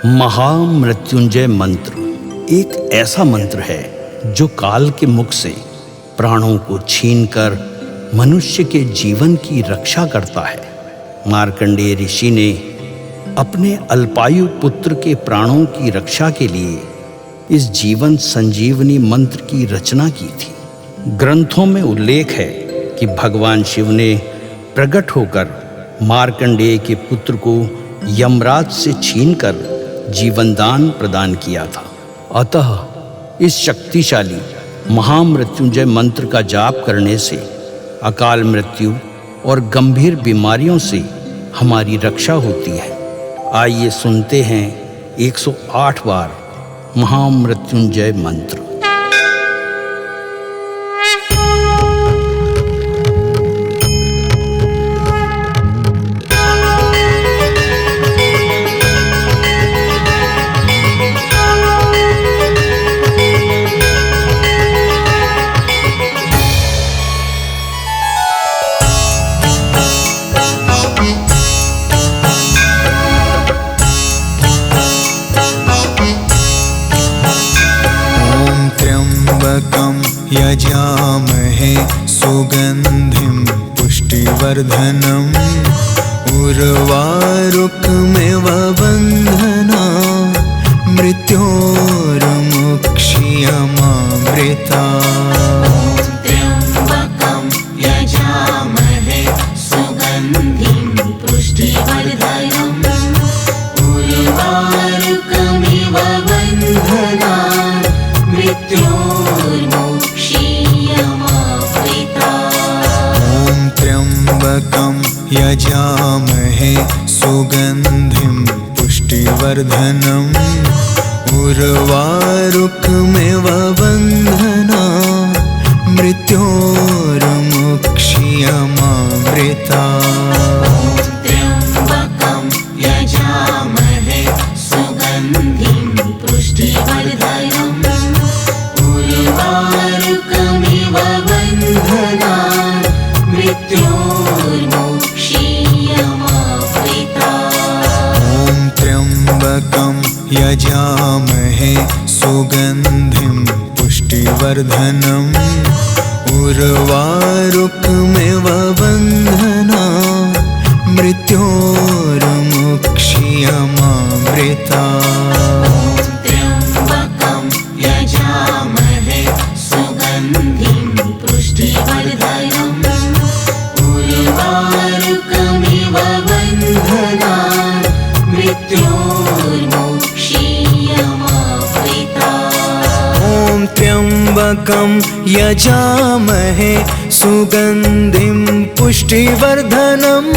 महामृत्युंजय मंत्र एक ऐसा मंत्र है जो काल के मुख से प्राणों को छीनकर मनुष्य के जीवन की रक्षा करता है। मार्कंडेय ऋषि ने अपने अल्पायु पुत्र के प्राणों की रक्षा के लिए इस जीवन संजीवनी मंत्र की रचना की थी। ग्रंथों में उल्लेख है कि भगवान शिव ने प्रकट होकर मार्कंडेय के पुत्र को यमराज से छीनकर जीवनदान प्रदान किया था। अतः इस शक्तिशाली महामृत्युंजय मंत्र का जाप करने से अकाल मृत्यु और गंभीर बीमारियों से हमारी रक्षा होती है। आइए सुनते हैं 108 बार महामृत्युंजय मंत्र। यजामहे सुगंधिं पुष्टिवर्धनम् उर्वारुकमिव बन्धना मृत्योर्मुक्षीयमामृता। त्र्यम्बकं यजामहे सुगन्धिं पुष्टिवर्धनम् उर्वारुकमिव बन्धना त्र्यम्बकं यजामहे सुगन्धिं पुष्टिवर्धनम् उर्वारुकमिव बन्धना मृत्योर्मुक्षीयमामृता। त्र्यम्बकं यजामहे सुगन्धिं पुष्टिवर्धनम् उर्वारुकमिव बन्धना मृत्योर्मुक्षीयमामृता। त्र्यम्बकं यजामहे सुगन्धिं पुष्टिवर्धनम् उर्वारुकमिव बन्धना मृत्योर्मुक्षीयमामृता। त्र्यम्बकं यजामहे सुगन्धिं पुष्टिवर्धनम् उर्वारुकमिव बन्धना मृत्योर्मुक्षीयमामृता। त्र्यम्बकं यजामहे सुगन्धिं पुष्टिवर्धनम्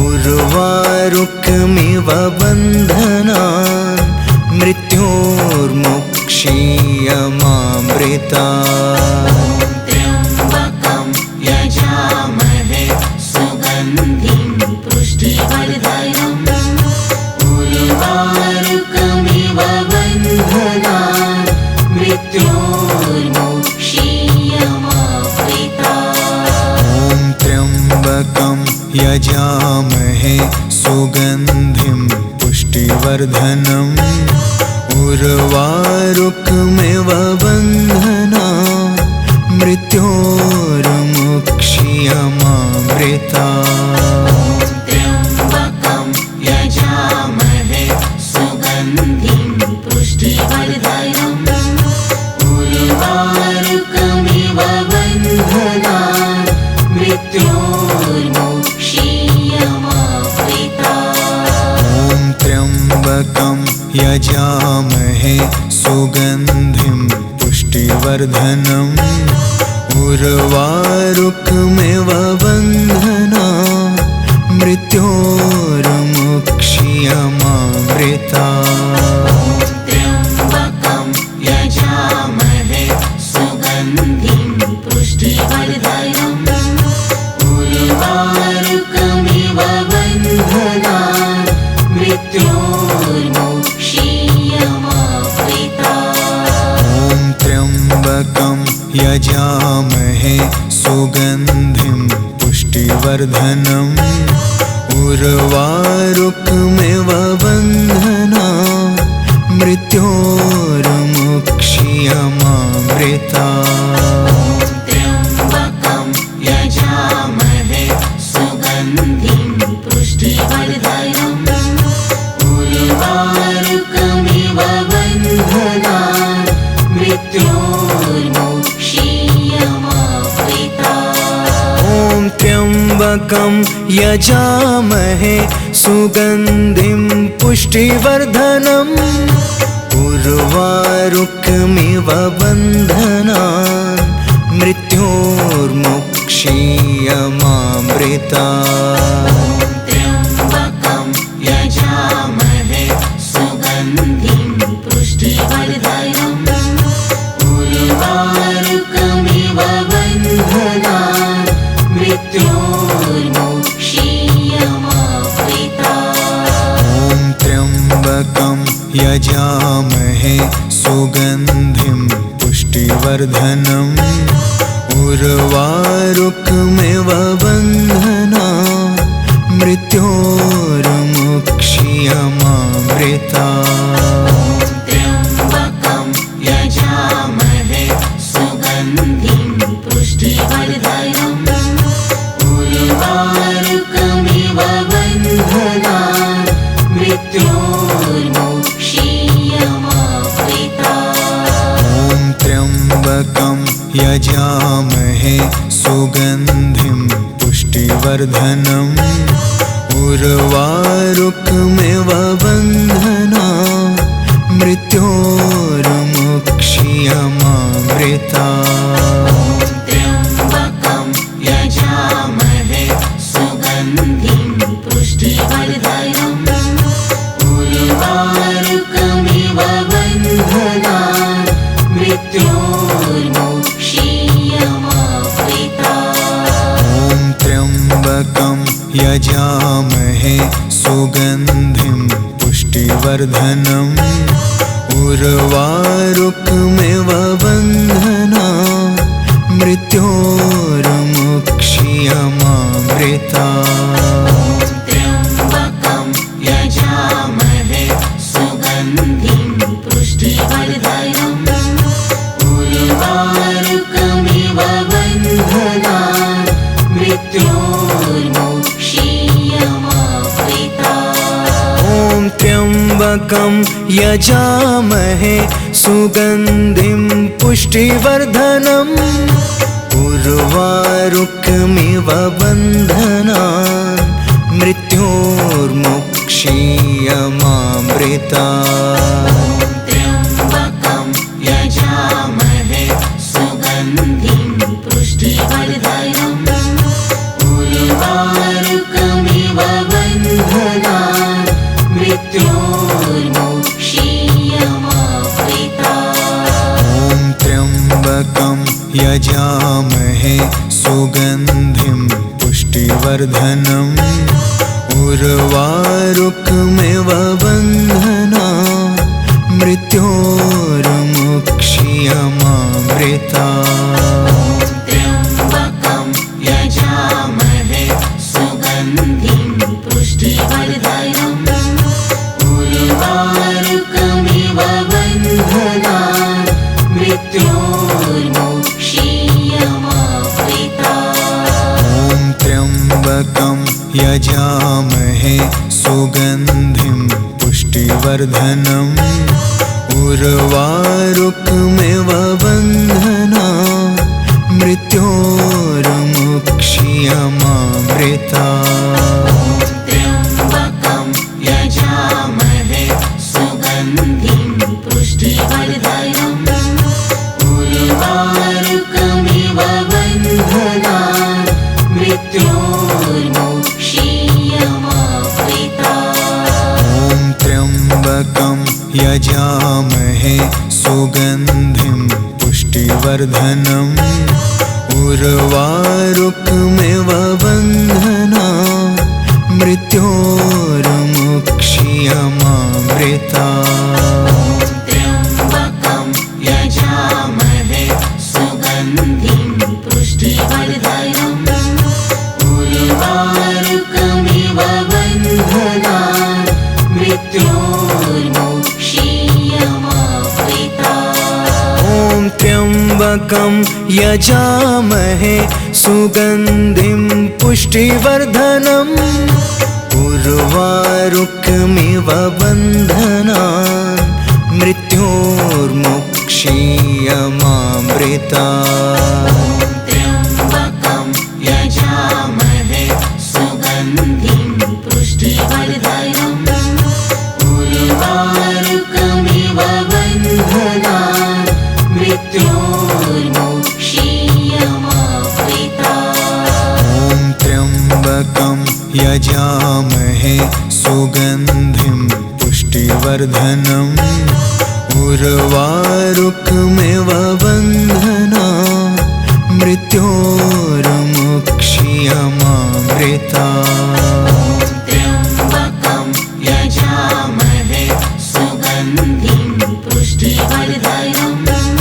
उर्वारुकमिव बन्धना मृत्योर्मुक्षीयमामृता। त्र्यम्बकं यजामहे सुगन्धिं पुष्टिवर्धनम् उर्वारुकमिव बन्धना मृत्योर्मुक्षीयमामृता। त्र्यम्बकं यजामहे सुगन्धिं पुष्टिवर्धनम् उर्वारुकमिव बन्धना मृत्योर्मुक्षीयमामृता। त्र्यम्बकं यजामहे सुगन्धिं पुष्टिवर्धनम् उर्वारुकमिव बन्धना मृत्योर्मुक्षीयमामृता। त्र्यम्बकं यजामहे सुगन्धिं पुष्टिवर्धनम् उर्वारुकमिव बन्धना मृत्योर्मुक्षीयमामृता। त्र्यम्बकं यजामहे सुगन्धिं पुष्टिवर्धनम् उर्वारुकमिव बन्धना मृत्योर्मुक्षीयमामृता। त्र्यम्बकं यजामहे सुगन्धिं पुष्टिवर्धनम् उर्वारुकमिव बन्धना मृत्योर्मुक्षीयमामृता त्र्यम्बकं यजामहे सुगन्धिं पुष्टिवर्धनम् उर्वारुकमिव बन्धनान् मृत्योर्मुक्षीयमामृता ॐ त्र्यम्बकं यजामहे सुगन्धिं पुष्टिवर्धनम् उर्वारुकमिव बन्धनान् मृत्योर्मुक्षीयमामृता त्र्यम्बकं यजामहे सुगन्धिं पुष्टिवर्धनम् उर्वारुकमिव बन्धनान् मृत्योर्मुक्षीयमामृता ॐ त्र्यम्बकं यजामहे सुगन्धिं पुष्टिवर्धनम् उर्वारुकमिव बन्धनान् मृत्योर्मुक्षीयमामृता त्र्यम्बकं यजामहे सुगन्धिं पुष्टिवर्धनम् उर्वारुकमिव बन्धनान् मृत्योर्मुक्षीयमामृता ॐ त्र्यम्बकं यजामहे सुगन्धिं पुष्टिवर्धनम् उर्वारुकमिव बन्धनान् मृत्योर्मुक्षीयमामृता त्र्यम्बकं यजामहे सुगन्धिं पुष्टिवर्धनम् उर्वारुकमिव बन्धनान् मृत्योर्मुक्षीयमामृता ॐ त्र्यम्बकं यजामहे सुगन्धिं पुष्टिवर्धनम् उर्वारुकमिव बन्धनान् मृत्योर्मुक्षीयमामृता त्र्यम्बकं यजामहे सुगन्धिं पुष्टिवर्धनम् उर्वारुकमिव बन्धनान् मृत्योर्मुक्षीयमामृता ॐ त्र्यम्बकं यजामहे सुगन्धिं पुष्टिवर्धनम् उर्वारुकमिव बन्धनान् मृत्योर्मुक्षीयमामृता त्र्यम्बकं यजामहे सुगन्धिं पुष्टिवर्धनम् उर्वारुकमिव बन्धनान् मृत्योर्मुक्षीयमामृता ॐ त्र्यम्बकं यजामहे सुगन्धिं पुष्टिवर्धनम् उर्वारुकमिव बन्धनान् मृत्योर्मुक्षीयमामृता त्र्यम्बकं यजामहे सुगन्धिं पुष्टिवर्धनम् उर्वारुकमिव बन्धनान् मृत्योर्मुक्षीयमामृता ॐ त्र्यम्बकं यजामहे सुगन्धिं पुष्टिवर्धनम् उर्वारुकमिव बन्धनान् मृत्योर्मुक्षीयमामृता त्र्यम्बकं यजामहे सुगन्धिं पुष्टिवर्धनम् उर्वारुकमिव बन्धनान् मृत्योर्मुक्षीयमामृता ॐ त्र्यम्बकं यजामहे सुगन्धिं पुष्टिवर्धनम् उर्वारुकमिव बन्धनान् मृत्योर्मुक्षीयमामृता त्र्यम्बकं यजामहे सुगन्धिं पुष्टिवर्धनम् उर्वारुकमिव बन्धनान् मृत्योर्मुक्षीयमामृता त्र्यम्बकं यजामहे सुगन्धिं पुष्टिवर्धनम् उर्वारुकमिव बन्धनान् मृत्योर्मुक्षीयमामृतात्। त्र्यम्बकं यजामहे सुगन्धिं पुष्टिवर्धनम् उर्वारुकमिव बन्धनान् मृत्योर्मुक्षीयमामृतात्। ॐ त्र्यम्बकं यजामहे सुगन्धिं पुष्टिवर्धनम् उर्वारुकमिव बन्धनान् मृत्योर्मुक्षीयमामृतात्। त्र्यम्बकं यजामहे सुगन्धिं पुष्टिवर्धनम्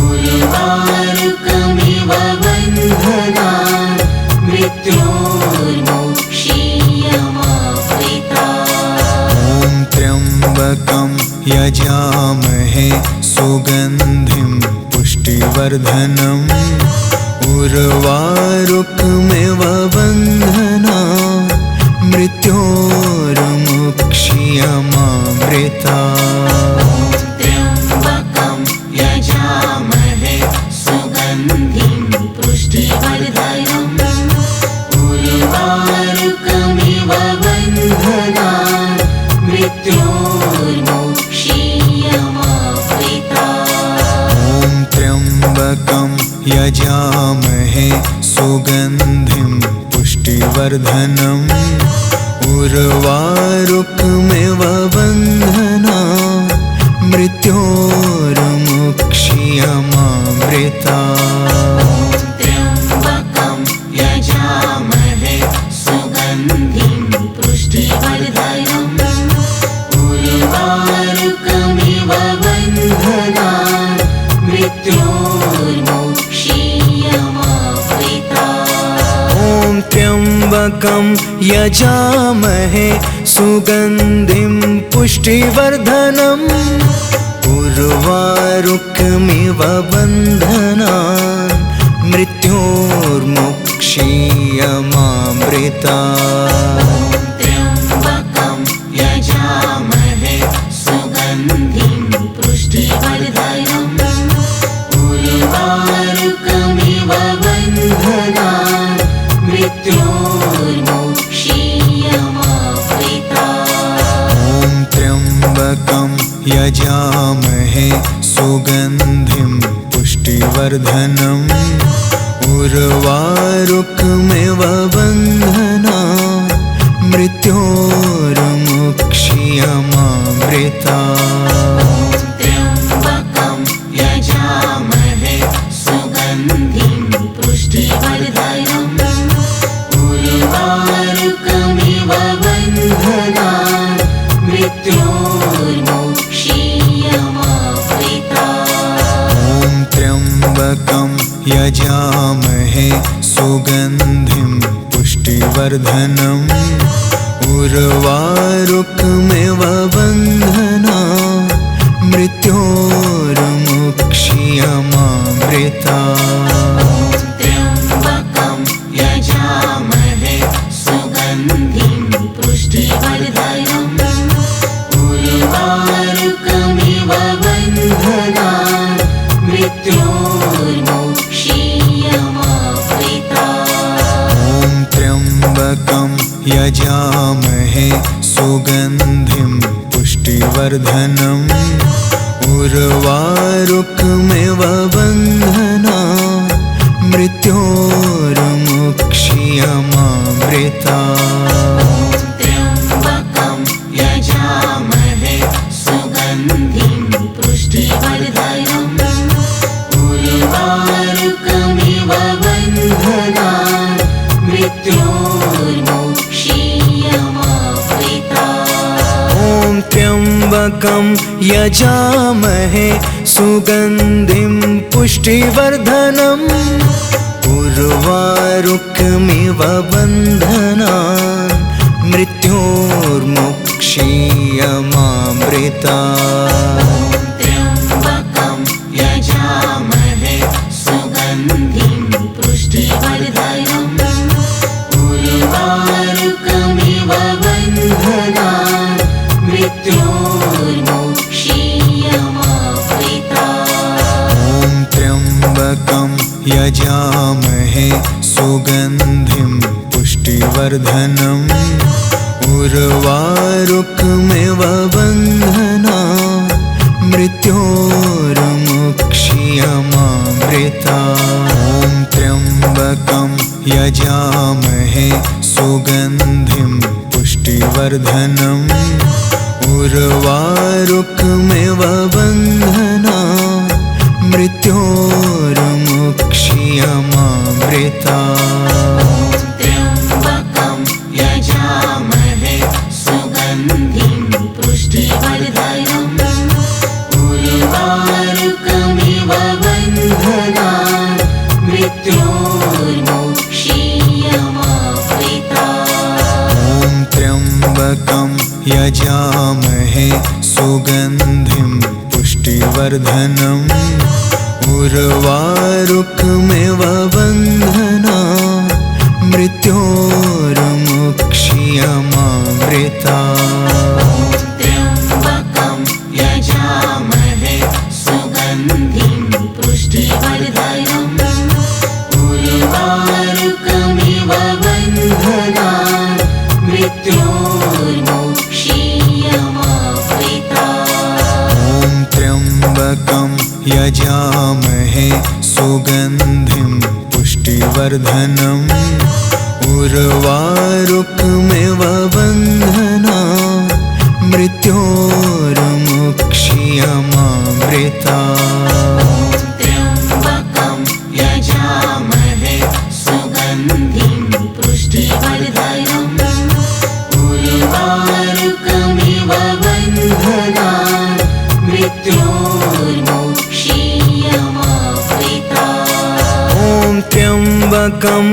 उर्वारुकमिव बन्धनान् मृत्योर्मुक्षीयमामृतात्। ॐ त्र्यम्बकं यजामहे सुगन्धिं पुष्टिवर्धनम् उर्वारुकमिव बन्धनान् मृत्योर्मुक्षीयमामृतात्। त्र्यम्बकं यजामहे सुगन्धिं पुष्टिवर्धनम् उर्वारुकमिव बन्धनान् मृत्योर्मुक्षीयमामृतात्। ॐ त्र्यम्बकं यजामहे सुगन्धिं पुष्टिवर्धनम् उर्वारुकमिव बन्धनान् मृत्योर्मुक्षीयमामृतात्। त्र्यम्बकं यजामहे सुगन्धिं पुष्टिवर्धनम् उर्वारुकमिव बन्धनान् मृत्योर्मुक्षीयमामृतात्। ॐ त्र्यम्बकं यजामहे सुगन्धिं पुष्टिवर्धनम् उर्वारुकमिव बन्धनान् मृत्योर्मुक्षीयमामृतात्। त्र्यम्बकं यजामहे सुगन्धिं पुष्टिवर्धनम् उर्वारुकमिव बन्धनान् मृत्योर्मुक्षीयमामृतात्। ॐ त्र्यम्बकं यजामहे सुगन्धिं पुष्टिवर्धनम् उर्वारुकमिव बन्धनान् मृत्योर्मुक्षीयमामृतात्। त्र्यम्बकं यजामहे सुगन्धिं पुष्टिवर्धनम् उर्वारुकमिव बन्धनान् मृत्योर्मुक्षीयमामृतात्। ॐ त्र्यम्बकं यजामहे सुगन्धिं पुष्टिवर्धनम् उर्वारुकमिव बन्धनान् मृत्योर्मुक्षीयमामृतात्। त्र्यम्बकं यजामहे सुगन्धिं पुष्टिवर्धनम् उर्वारुकमिव बन्धनान् मृत्योर्मुक्षीयमामृतात्। ॐ त्र्यम्बकं यजामहे सुगन्धिं पुष्टिवर्धनम् उर्वारुकमिव बन्धनान् मृत्योर्मुक्षीयमामृतात्। त्र्यम्बकं यजामहे सुगन्धिं पुष्टिवर्धनम् उर्वारुकमिव बन्धनान् मृत्योर्मुक्षीयमामृतात्। ॐ त्र्यम्बकं यजामहे सुगन्धिं पुष्टिवर्धनम् उर्वारुकमिव बन्धनान् मृत्योर्मुक्षीयमामृतात्। त्र्यम्बकं यजामहे मृत्योर्मुक्षीयमामृता। ॐ त्र्यम्बकं यजामहे सुगन्धिं पुष्टिवर्धनम् उर्वारुकमिव बन्धनान् मृत्योर्मुक्षीयमामृता। ॐ त्र्यम्बकं यजामहे सुगन्धिं पुष्टिवर्धनम् उर्वारुकमिव बन्धनान् मृत्योर्मुक्षीयमामृता। त्र्यम्बकं यजामहे सुगन्धिं पुष्टिवर्धनम् उर्वारुकमिव बन्धनान् मृत्योर्मुक्षीयमामृता। ॐ त्र्यम्बकं यजामहे सुगन्धिं पुष्टिवर्धनम् उर्वारुकमिव बन्धनान् मृत्योर्मुक्षीयमामृता। त्र्यम्बकं यजामहे सुगन्धिं पुष्टिवर्धनम् उर्वारुकमिव बन्धनान् मृत्योर्मुक्षीयमामृता। ॐ त्र्यम्बकं यजामहे सुगन्धिं पुष्टिवर्धनम् उर्वारुकमिव बन्धनान् मृत्योर्मुक्षीयमामृता। त्र्यम्बकं यजामहे सुगन्धिं पुष्टिवर्धनम् उर्वारुकमिव बन्धनान् मृत्योर्मुक्षीयमामृता। ॐ त्र्यम्बकं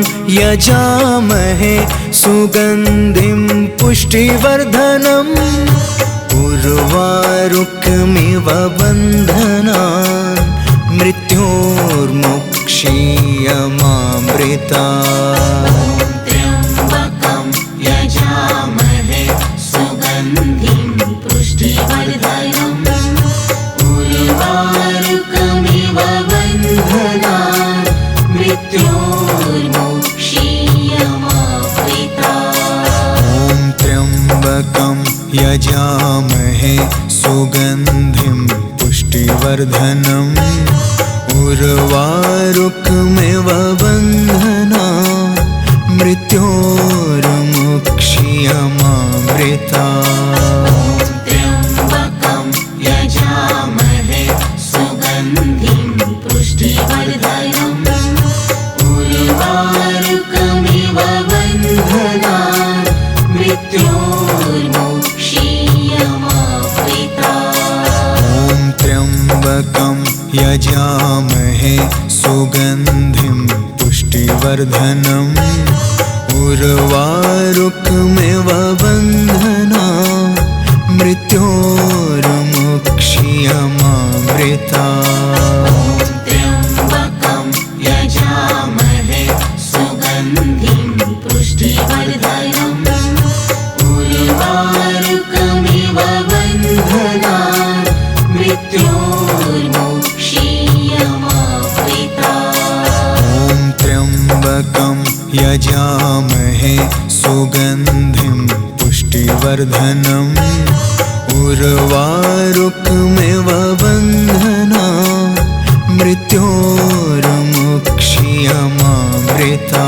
यजामहे सुगन्धिं पुष्टिवर्धनम् उर्वारुकमिव बन्धनान् मृत्योर्मुक्षीयमामृता। त्र्यम्बकं यजामहे सुगन्धिं पुष्टिवर्धनम् उर्वारुकमिव बन्धनान् मृत्योर्मुक्षीयमामृता। ॐ त्र्यम्बकं यजामहे सुगन्धिं पुष्टिवर्धनम् उर्वारुकमिव बन्धनान् मृत्योर्मुक्षीयमामृता। त्र्यम्बकं यजामहे सुगन्धिं पुष्टिवर्धनम् उर्वारुकमिव बन्धनान् मृत्योर्मुक्षीयमामृता। ॐ त्र्यम्बकं यजामहे सुगन्धिं पुष्टिवर्धनम् उर्वारुकमिव बन्धनान् मृत्योर्मुक्षीयमामृता। त्र्यम्बकं यजामहे सुगन्धिं पुष्टिवर्धनम् उर्वारुकमिव बन्धनान् मृत्योर्मुक्षीयमामृता। ॐ त्र्यम्बकं यजामहे सुगन्धिं पुष्टिवर्धनम् उर्वारुकमिव बन्धनान् मृत्योर्मुक्षीयमामृता।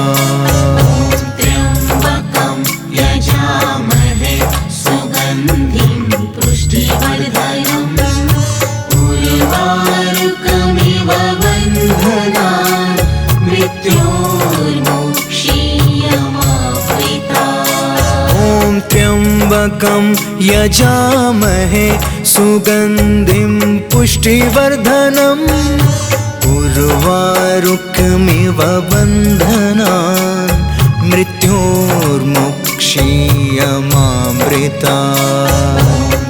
त्र्यम्बकं यजामहे सुगन्धिं पुष्टिवर्धनम् उर्वारुकमिव बन्धनान् मृत्योर्मुक्षीयमामृता। ॐ त्र्यम्बकं यजामहे सुगन्धिं पुष्टिवर्धनम् उर्वारुकमिव बन्धनान् मृत्योर्मुक्षीयमामृता।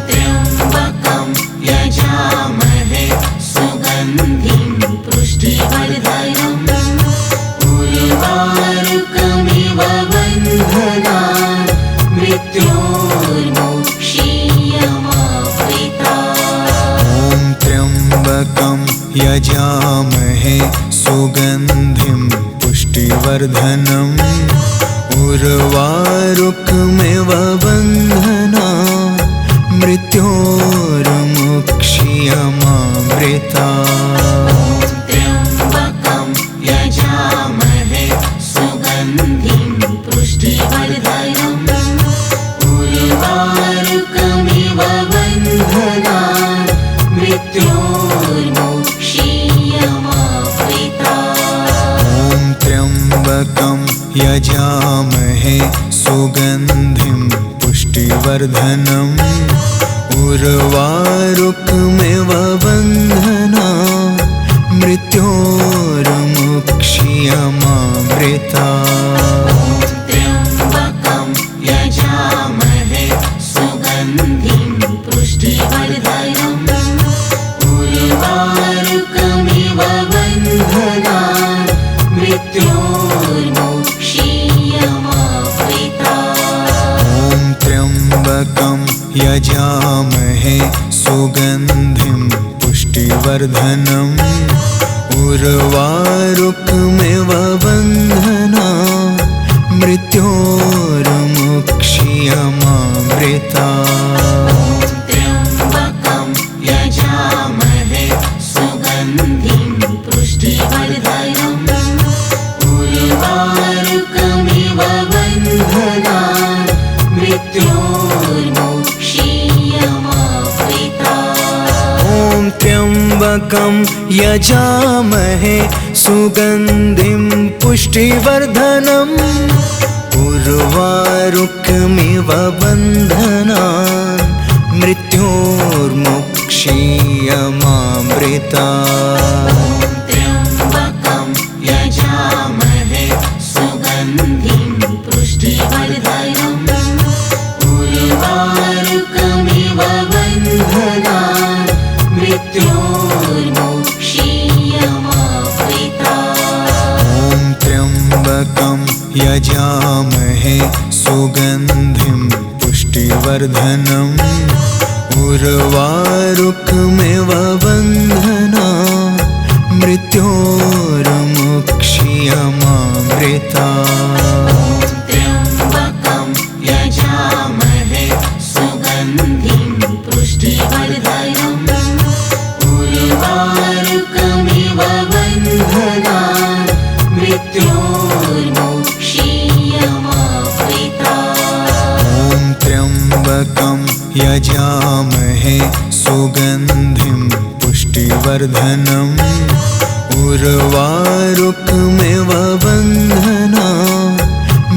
त्र्यम्बकं यजामहे सुगन्धिं पुष्टिवर्धनम् उर्वारुकमिव बन्धनान् मृत्योर्मुक्षीयमामृता। यजामहे सुगन्धिं पुष्टिवर्धनम् उर्वारुकमिव बन्धनान् मृत्योर्मुक्ष्यमामृतात्। त्र्यम्बकं यजामहे सुगन्धिं पुष्टिवर्धनम् उर्वारुकमिव बन्धनान् मृत्योर्मुक्ष्यमामृतात्। ॐ त्र्यम्बकं यजामहे सुगन्धिं पुष्टिवर्धनम् उर्वारुकमिव बन्धनान् मृत्योर्मुक्ष्यमामृतात्। त्र्यम्बकं यजामहे सुगन्धिं पुष्टिवर्धनम् उर्वारुकमिव बन्धनान् मृत्योर्मुक्ष्यमामृतात्। ॐ त्र्यम्बकं यजामहे सुगन्धिं पुष्टिवर्धनम् उर्वारुकमिव बन्धनान् मृत्योर्मुक्ष्यमामृतात्। त्र्यम्बकं यजामहे सुगन्धिं पुष्टिवर्धनम् उर्वारुकमिव बन्धनान् मृत्योर्मुक्ष्यमामृतात्। ॐ त्र्यम्बकं यजामहे सुगन्धिं पुष्टिवर्धनम् उर्वारुकमिव बन्धनान् मृत्योर्मुक्ष्यमामृतात्। त्र्यम्बकं यजामहे सुगन्धिं पुष्टिवर्धनम् उर्वारुकमिव बन्धनान् मृत्योर्मुक्ष्यमामृतात्। ॐ त्र्यम्बकं यजामहे सुगन्धिं पुष्टिवर्धनम् उर्वारुकमिव बन्धनान् मृत्योर्मुक्ष्यमामृतात्। त्र्यम्बकं यजामहे सुगन्धिं पुष्टिवर्धनम् उर्वारुकमिव बन्धनान् मृत्योर्मुक्ष्यमामृतात्। ॐ त्र्यम्बकं यजामहे सुगन्धिं पुष्टिवर्धनम् उर्वारुकमिव बन्धनान्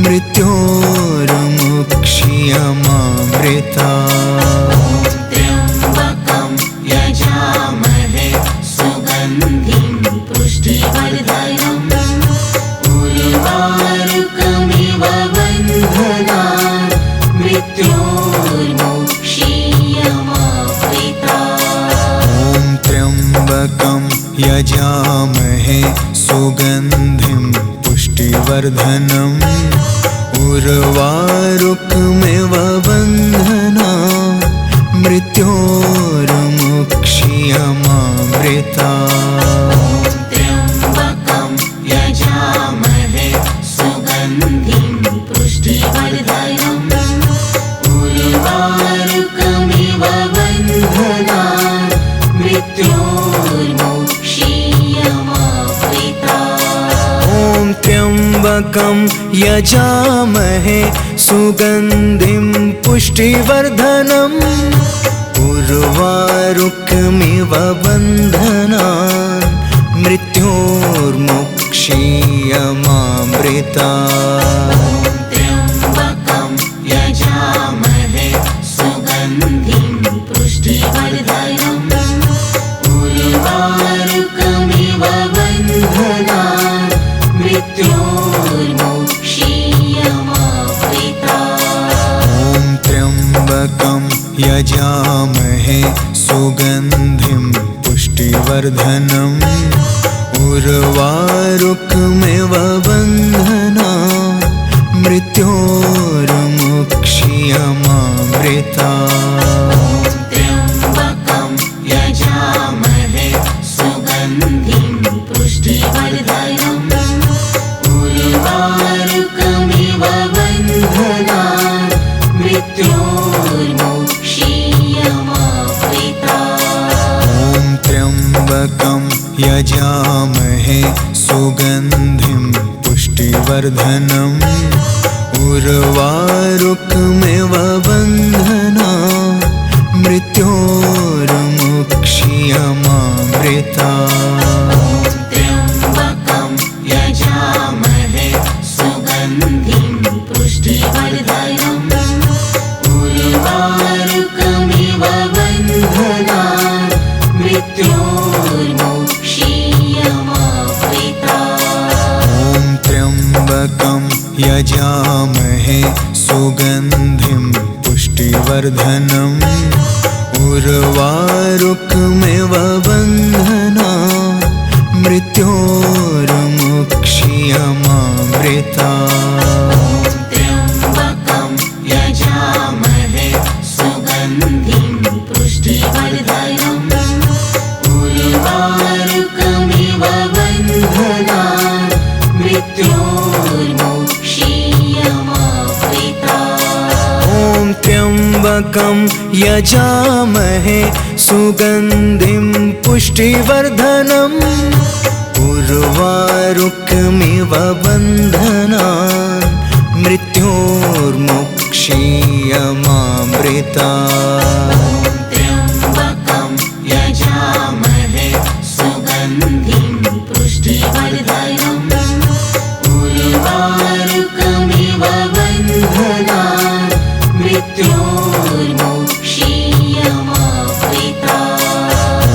मृत्योर्मुक्ष्यमामृतात्। त्र्यम्बकं यजामहे सुगन्धिं पुष्टिवर्धनम् उर्वारुकमिव बन्धनान् मृत्योर्मुक्ष्यमामृतात्। ॐ त्र्यम्बकं यजामहे सुगन्धिं पुष्टिवर्धनम् उर्वारुकमिव बन्धनान् मृत्योर्मुक्ष्यमामृतात्। त्र्यम्बकं यजामहे सुगन्धिं पुष्टिवर्धनम् उर्वारुकमिव बन्धनान् मृत्योर्मुक्ष्यमामृतात्। ॐ त्र्यम्बकं यजामहे सुगन्धिं पुष्टिवर्धनम् उर्वारुकमिव बन्धनान् मृत्योर्मुक्ष्यमामृतात्। त्र्यम्बकं यजामहे सुगन्धिं पुष्टिवर्धनम् उर्वारुकमिव बन्धनान् मृत्योर्मुक्ष्यमामृतात्। ॐ त्र्यम्बकं यजामहे सुगन्धिं पुष्टिवर्धनम् उर्वारुकमिव बन्धनान् मृत्योर्मुक्ष्यमामृतात्। त्र्यम्बकं यजामहे सुगन्धिं मृत्योर्मुक्षीयमामृता। ॐ त्र्यम्बकं यजामहे सुगन्धिं पुष्टिवर्धनम् उर्वारुकमिव बन्धनान् मृत्योर्मुक्षीयमामृता। त्र्यम्बकं यजामहे सुगन्धिं पुष्टिवर्धनम् उर्वारुकमिव बन्धनान् मृत्योर्मुक्षीयमामृता। ॐ त्र्यम्बकं यजामहे सुगन्धिं पुष्टिवर्धनम् उर्वारुकमिव बन्धनान् मृत्योर्मुक्षीयमामृता। त्र्यम्बकं यजामहे सुगन्धिं पुष्टिवर्धनम् उर्वारुकमिव बन्धनान् मृत्योर्मुक्षीयमामृता। ॐ त्र्यम्बकं यजामहे सुगन्धिं पुष्टिवर्धनम् उर्वारुकमिव बन्धनान् मृत्योर्मुक्षीयमामृता। त्र्यम्बकं यजामहे सुगन्धिं पुष्टिवर्धनम् उर्वारुकमिव बन्धनान् मृत्योर्मुक्षीयमामृता।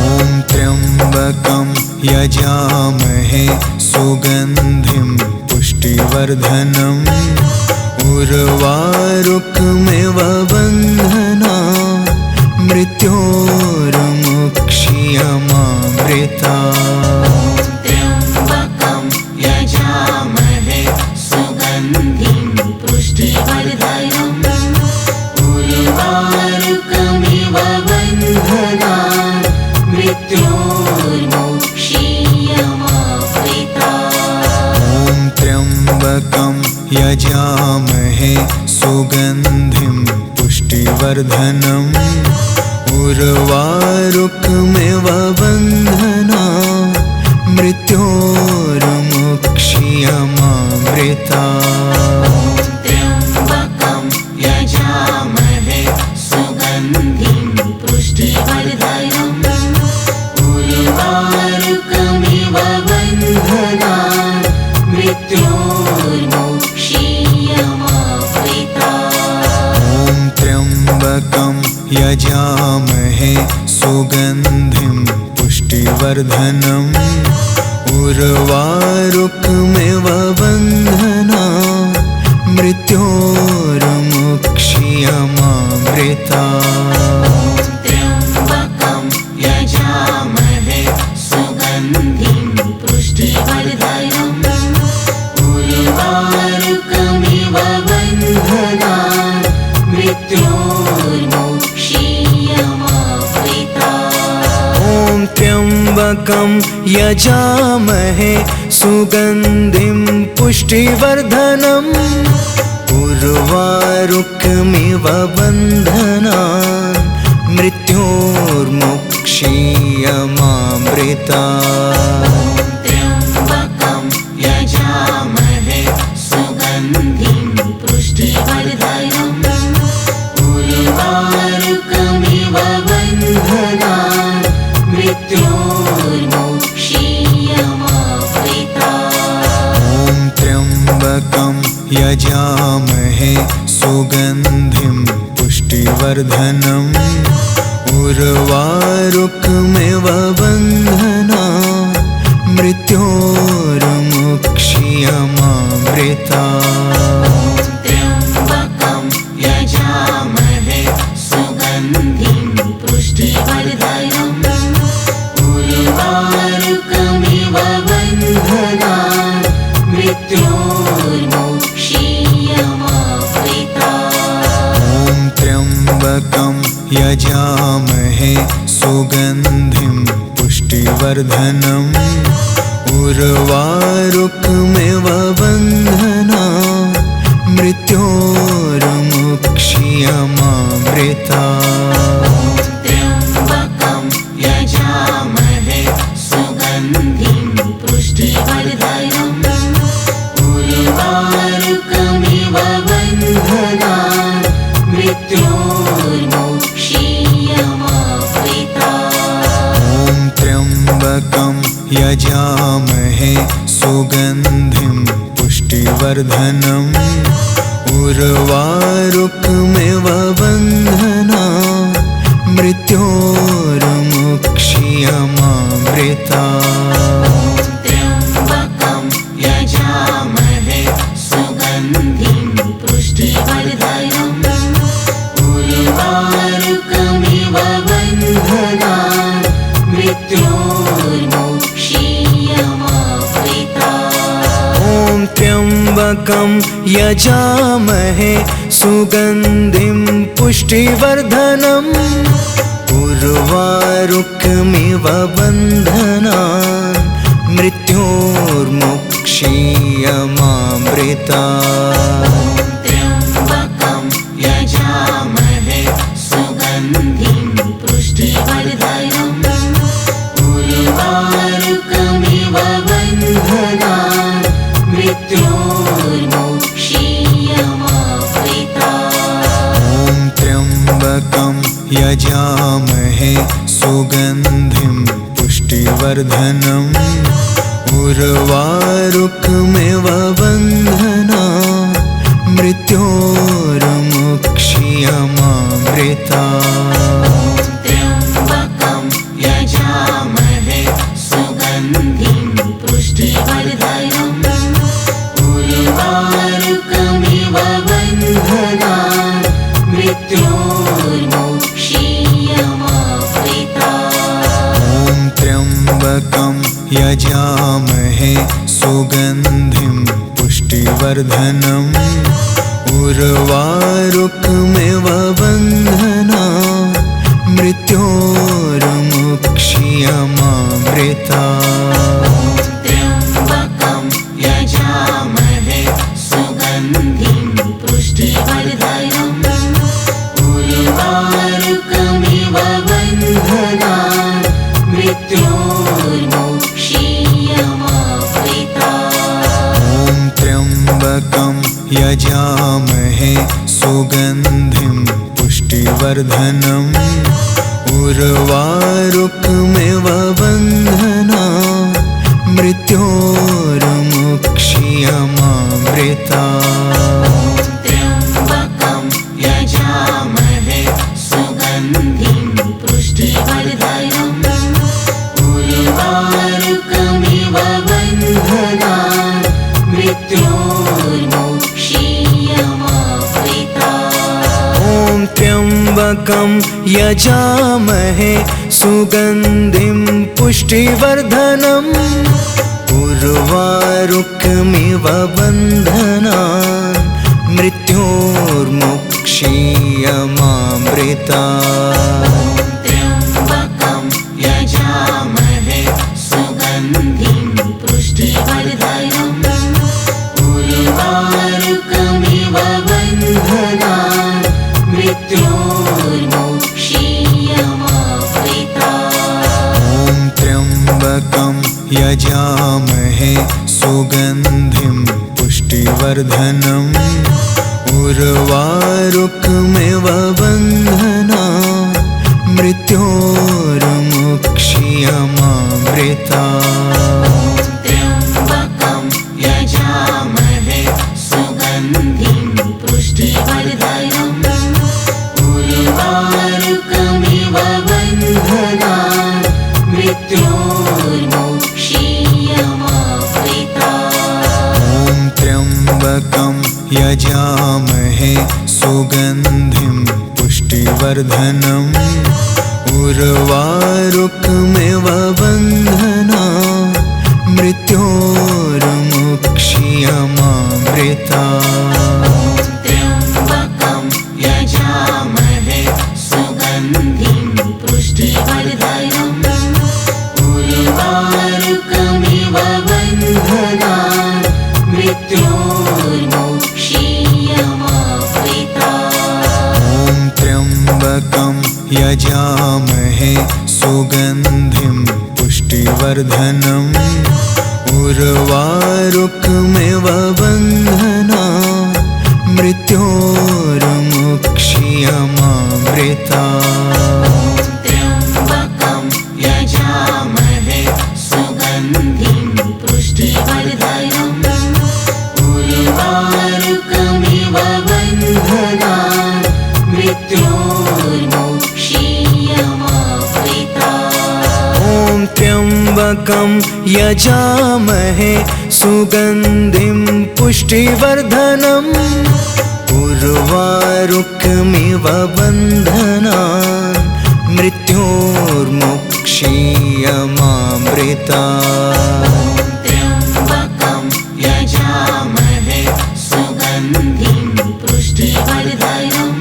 ॐ त्र्यम्बकं यजामहे सुगन्धिं पुष्टिवर्धनम् उर्वारुकमिव बन्धनान् मृत्योर्मुक्षीयमामृता। त्र्यम्बकं यजामहे सुगन्धिं पुष्टिवर्धनम् उर्वारुकमिव बन्धनान् मृत्योर्मुक्षीयमामृता। ॐ त्र्यम्बकं यजामहे सुगन्धिं पुष्टिवर्धनम् उर्वारुकमिव बन्धनान् मृत्योर्मुक्षीयमामृता। त्र्यम्बकं यजामहे सुगन्धिं पुष्टिवर्धनम् उर्वारुकमिव बन्धनान् मृत्योर्मुक्षीयमामृता। ॐ त्र्यम्बकं यजामहे सुगन्धिं पुष्टिवर्धनम् उर्वारुकमिव बन्धनान् मृत्योर्मुक्षीयमामृता। त्र्यम्बकं यजामहे सुगन्धिं पुष्टिवर्धनम् उर्वारुकमिव बन्धनान् मृत्योर्मुक्षीयमामृता। ॐ त्र्यम्बकं यजामहे सुगन्धिं पुष्टिवर्धनम् उर्वारुकमिव बन्धनान् मृत्योर्मुक्षीयमामृता। त्र्यम्बकं यजामहे सुगन्धिं पुष्टिवर्धनम् उर्वारुकमिव बन्धनान् मृत्योर्मुक्षीयमामृता। ॐ त्र्यम्बकं यजामहे सुगन्धिं पुष्टिवर्धनम् उर्वारुकमिव बन्धनान् मृत्योर्मुक्षीयमामृता। त्र्यम्बकं यजामहे सुगन्धिं पुष्टिवर्धनम् उर्वारुकमिव बन्धनान् मृत्योर्मुक्षीयमामृता। ॐ त्र्यम्बकं यजामहे सुगन्धिं पुष्टिवर्धनम् उर्वारुकमिव बन्धनान् मृत्योर्मुक्षीयमामृता। त्र्यम्बकं यजामहे सुगन्धिं पुष्टिवर्धनम् उर्वारुकमिव बन्धनान् मृत्योर्मुक्षीयमामृता। ॐ त्र्यम्बकं यजामहे सुगन्धिं पुष्टिवर्धनम् उर्वारुकमिव बन्धनान् मृत्योर्मुक्षीयमामृता। त्र्यम्बकं यजामहे सुगन्धिं पुष्टिवर्धनम् उर्वारुकमिव बन्धनान् मृत्योर्मुक्षीयमामृता। ॐ त्र्यम्बकं यजामहे सुगन्धिं पुष्टिवर्धनम् उर्वारुकमिव बन्धनान् मृत्योर्मुक्षीयमामृता। त्र्यम्बकं यजामहे सुगन्धिं पुष्टिवर्धनम् उर्वारुकमिव बन्धनान् मृत्योर्मुक्षीयमामृता। ॐ त्र्यम्बकं यजामहे सुगन्धिं पुष्टिवर्धनम् उर्वारुकमिव बन्धनान् मृत्योर्मुक्षीयमामृता। त्र्यम्बकं यजामहे सुगन्धिं पुष्टिवर्धनम् उर्वारुकमिव बन्धनान् मृत्योर्मुक्षीयमामृता। ॐ त्र्यम्बकं यजामहे सुगन्धिं पुष्टिवर्धनम् उर्वारुकमिव बन्धनान् मृत्योर्मुक्षीयमामृता। त्र्यम्बकं यजामहे सुगन्धिं पुष्टिवर्धनम् उर्वारुकमिव बन्धनान् मृत्योर्मुक्षीयमामृता। ॐ त्र्यम्बकं यजामहे सुगन्धिं पुष्टिवर्धनम् उर्वारुकमिव बन्धनान् मृत्योर्मुक्षीयमामृता। त्र्यम्बकं यजामहे सुगन्धिं पुष्टिवर्धनम् उर्वारुकमिव बन्धनान् मृत्योर्मुक्षीयमामृता। ॐ त्र्यम्बकं यजामहे सुगन्धिं पुष्टिवर्धनम् उर्वारुकमिव बन्धनान् मृत्योर्मुक्षीयमामृता। त्र्यम्बकं यजामहे सुगन्धिं पुष्टिवर्धनम् उर्वारुकमिव बन्धनान् मृत्योर्मुक्षीयमामृता। ॐ त्र्यम्बकं यजामहे सुगन्धिं पुष्टिवर्धनम् उर्वारुकमिव बन्धनान् मृत्योर्मुक्षीयमामृता। त्र्यम्बकं यजामहे सुगन्धिं पुष्टिवर्धनम् उर्वारुकमिव बन्धनान् मृत्योर्मुक्षीयमामृता। ॐ त्र्यम्बकं यजामहे सुगन्धिं पुष्टिवर्धनम् उर्वारुकमिव बन्धनान् मृत्योर्मुक्षीयमामृता। त्र्यम्बकं यजामहे सुगन्धिं पुष्टिवर्धनम् उर्वारुकमिव बन्धनान् मृत्योर्मुक्षीयमामृता। यजामहे सुगन्धिं पुष्टिवर्धनम् उर्वारुकमिव बन्धनान् मृत्योर्मुक्षीयमामृता त्र्यम्बकं यजामहे सुगन्धिं पुष्टिवर्धनम् उर्वारुकमिव बन्धनान् मृत्योर्मुक्षीयमामृता ॐ त्र्यम्बकं यजामहे सुगन्धिं पुष्टिवर्धनम् उर्वारुकमिव बन्धनान् मृत्योर्मुक्षीयमामृता त्र्यम्बकं यजामहे सुगन्धिं पुष्टिवर्धनम्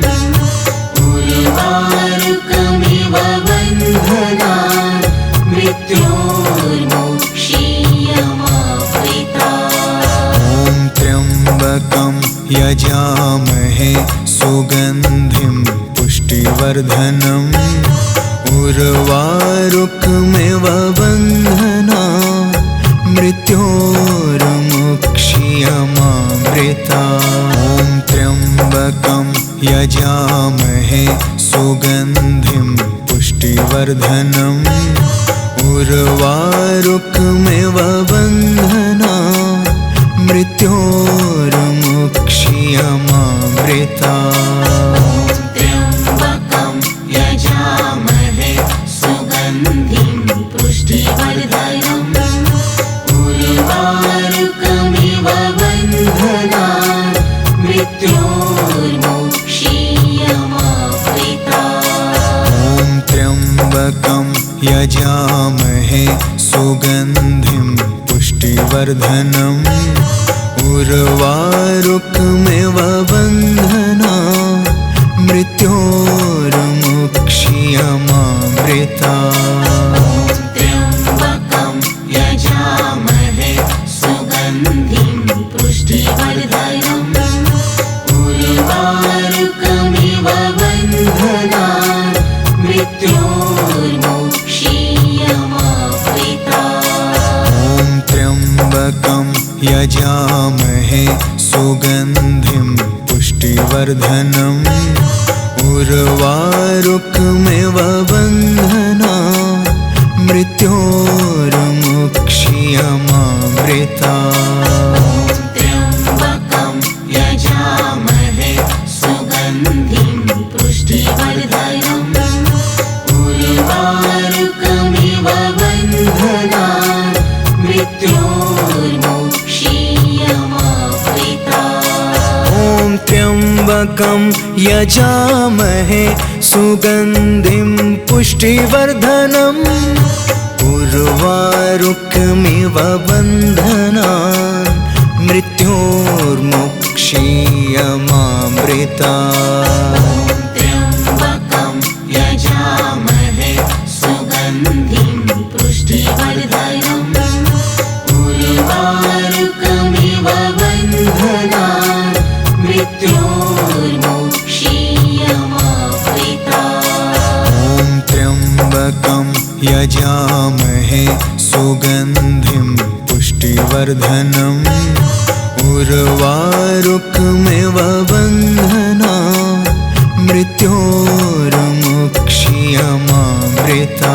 उर्वारुकमिव बन्धनान् मृत्योर्मुक्षीयमामृता ॐ त्र्यम्बकं यजामहे सुगन्धिं पुष्टिवर्धनम् उर्वारुकमिव बन्धनान् मृत्योर्मुक्षीयमामृता ॐ त्र्यम्बकं यजामहे सुगन्धिं पुष्टिवर्धनम् उर्वारुकमिव बन्धनान् मृत्योर्मुक्षीयमामृता त्र्यम्बकं यजामहे सुगन्धिं पुष्टिवर्धनम् उर्वारुकमिव बन्धनान् मृत्योर्मुक्षीयमामृता ॐ त्र्यम्बकं यजामहे सुगन्धिं पुष्टिवर्धनम् उर्वारुकमिव बन्धनान् मृत्योर्मुक्षीयमामृता त्र्यम्बकं यजामहे सुगन्धिं पुष्टिवर्धनम् उर्वारुकमिव बन्धनान् मृत्योर्मुक्षीयमामृता ॐ त्र्यम्बकं यजामहे सुगन्धिं पुष्टिवर्धनम् उर्वारुकमिव बन्धनान् मृत्योर्मुक्षीयमामृता त्र्यम्बकं यजामहे सुगन्धिं पुष्टिवर्धनम् उर्वारुकमिव बन्धनान् मृत्योर्मुक्षीयमामृता ॐ त्र्यम्बकं यजामहे सुगन्धिं पुष्टिवर्धनम् उर्वारुकमिव बन्धनान् मृत्योर्मुक्षीयमामृता त्र्यम्बकं यजामहे सुगन्धिं पुष्टिवर्धनम् उर्वारुकमिव बन्धनान् मृत्योर्मुक्षीयमामृता ॐ त्र्यम्बकं यजामहे सुगन्धिं पुष्टिवर्धनम् उर्वारुकमिव बन्धनान् मृत्योर्मुक्षीयमामृता